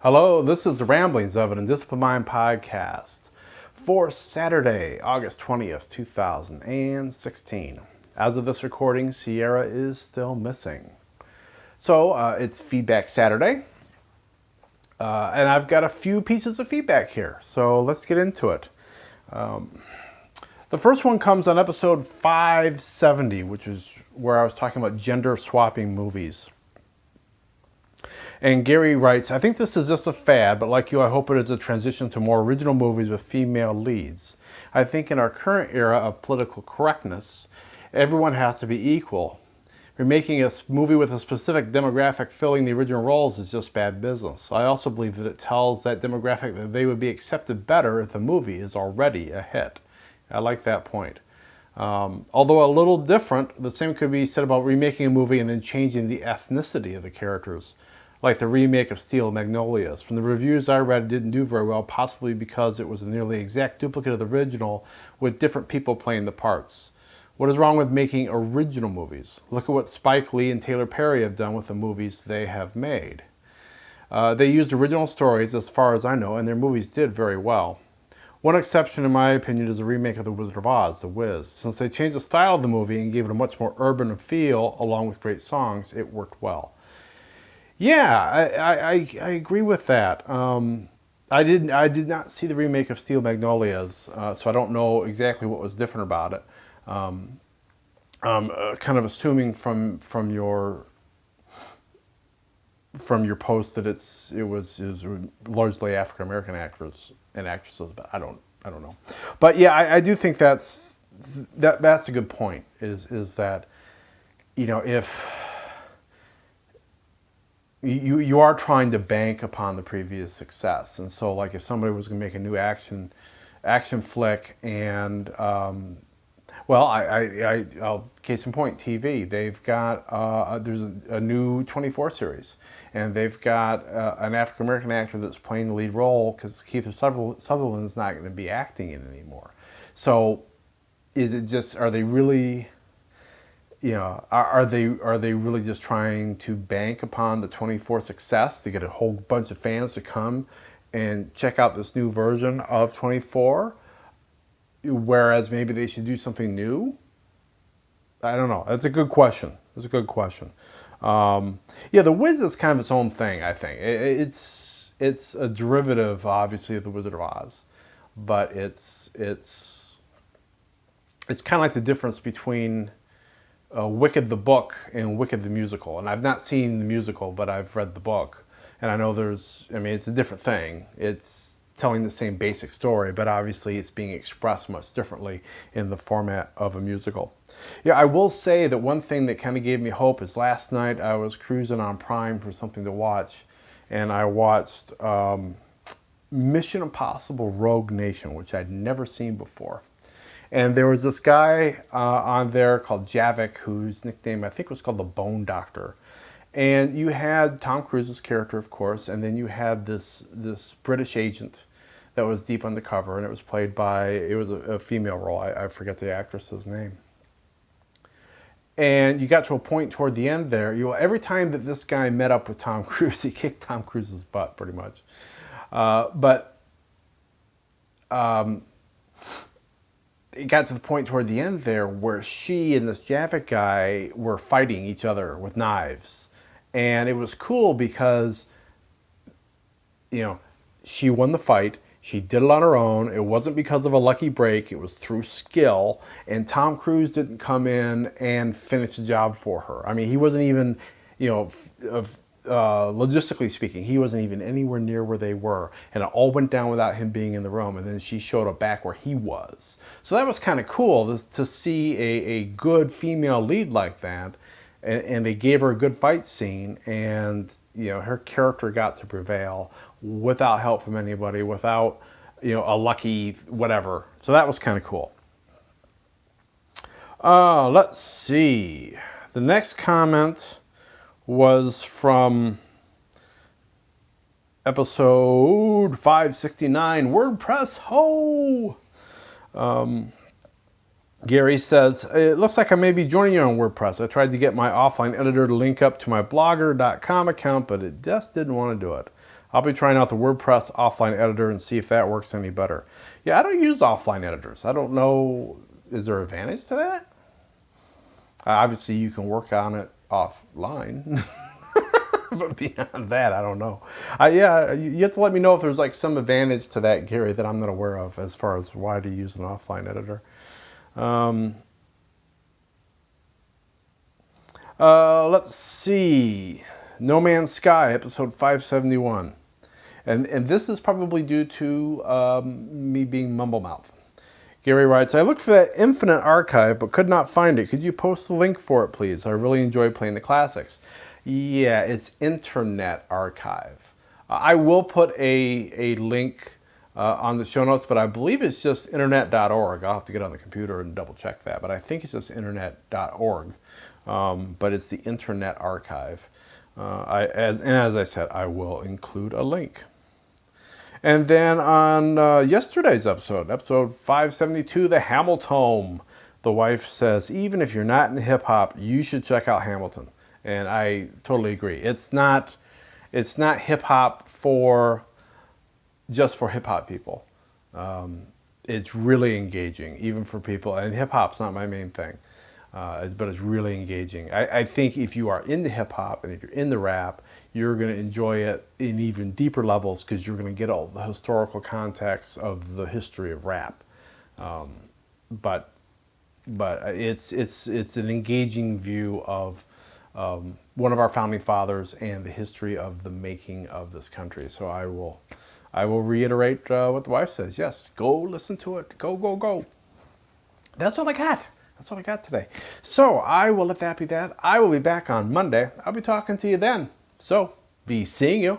Hello, this is the Ramblings of an Indisciplined Mind podcast for Saturday, August 20th, 2016. As of this recording, Sierra is still missing. So it's Feedback Saturday, and I've got a few pieces of feedback here, so let's get into it. The first one comes on episode 570, which is where I was talking about gender swapping movies. And Gary writes, I think this is just a fad, but like you, I hope it is a transition to more original movies with female leads. I think in our current era of political correctness, everyone has to be equal. Remaking a movie with a specific demographic filling the original roles is just bad business. I also believe that it tells that demographic that they would be accepted better if the movie is already a hit. I like that point. Although a little different, the same could be said about remaking a movie and then changing the ethnicity of the characters. Like the remake of Steel Magnolias. From the reviews I read, it didn't do very well, possibly because it was a nearly exact duplicate of the original with different people playing the parts. What is wrong with making original movies? Look at what Spike Lee and Taylor Perry have done with the movies they have made. They used original stories, as far as I know, and their movies did very well. One exception, in my opinion, is the remake of The Wizard of Oz, The Wiz. Since they changed the style of the movie and gave it a much more urban feel, along with great songs, it worked well. Yeah, I agree with that. I did not see the remake of Steel Magnolias, so I don't know exactly what was different about it. I'm kind of assuming from your post that it was largely African American actors and actresses, but I don't know. But yeah, I do think that's a good point. Is that, you know, if you are trying to bank upon the previous success, and so like if somebody was going to make a new action flick, and I'll case in point, TV. They've got there's a new 24 series, and they've got an African American actor that's playing the lead role because Kiefer Sutherland's not going to be acting in it anymore. So, is it just, are they really? You know, are they really just trying to bank upon the 24 success to get a whole bunch of fans to come and check out this new version of 24? Whereas maybe they should do something new? I don't know. That's a good question. That's a good question. Yeah, The Wiz is kind of its own thing, I think. It's a derivative, obviously, of The Wizard of Oz. But it's kind of like the difference between Wicked the book and Wicked the musical. And I've not seen the musical, but I've read the book. And I know it's a different thing. It's telling the same basic story, but obviously it's being expressed much differently in the format of a musical. Yeah, I will say that one thing that kind of gave me hope is last night I was cruising on Prime for something to watch, and I watched Mission Impossible Rogue Nation, which I'd never seen before. And there was this guy on there called Javik, whose nickname I think was called the Bone Doctor. And you had Tom Cruise's character, of course, and then you had this British agent that was deep undercover, and it was played by, it was a female role. I forget the actress's name. And you got to a point toward the end there, every time that this guy met up with Tom Cruise, he kicked Tom Cruise's butt, pretty much. It got to the point toward the end there where she and this Javik guy were fighting each other with knives. And it was cool because, she won the fight. She did it on her own. It wasn't because of a lucky break. It was through skill. And Tom Cruise didn't come in and finish the job for her. I mean, he wasn't even, logistically speaking, he wasn't even anywhere near where they were, and it all went down without him being in the room, and then she showed up back where he was. So that was kind of cool to see a good female lead like that, and they gave her a good fight scene, and her character got to prevail without help from anybody, without a lucky whatever. So that was kind of cool. Let's see. The next comment was from episode 569, WordPress Ho! Gary says, it looks like I may be joining you on WordPress. I tried to get my offline editor to link up to my blogger.com account, but it just didn't want to do it. I'll be trying out the WordPress offline editor and see if that works any better. Yeah, I don't use offline editors. I don't know, is there advantage to that? Obviously, you can work on it offline. But beyond that, I don't know. Yeah, you have to let me know if there's like some advantage to that, Gary, that I'm not aware of as far as why to use an offline editor. Let's see. No Man's Sky, episode 571. And this is probably due to me being mumble mouth. Gary writes, I looked for that Infinite Archive, but could not find it. Could you post the link for it, please? I really enjoy playing the classics. Yeah, it's Internet Archive. I will put a link on the show notes, but I believe it's just internet.org. I'll have to get on the computer and double check that, but I think it's just internet.org. But it's the Internet Archive. As I said, I will include a link. And then on yesterday's episode 572, the Hamiltone, the wife says, even if you're not in hip hop, you should check out Hamilton. And I totally agree. It's not hip hop just for hip hop people. It's really engaging, even for people. And hip hop's not my main thing, but it's really engaging. I think if you are into hip hop and if you're into rap, you're going to enjoy it in even deeper levels because you're going to get all the historical context of the history of rap. But it's an engaging view of one of our founding fathers and the history of the making of this country. So I will reiterate what the wife says. Yes, go listen to it. Go, go, go. That's all I got. That's all I got today. So I will let that be that. I will be back on Monday. I'll be talking to you then. So be seeing you.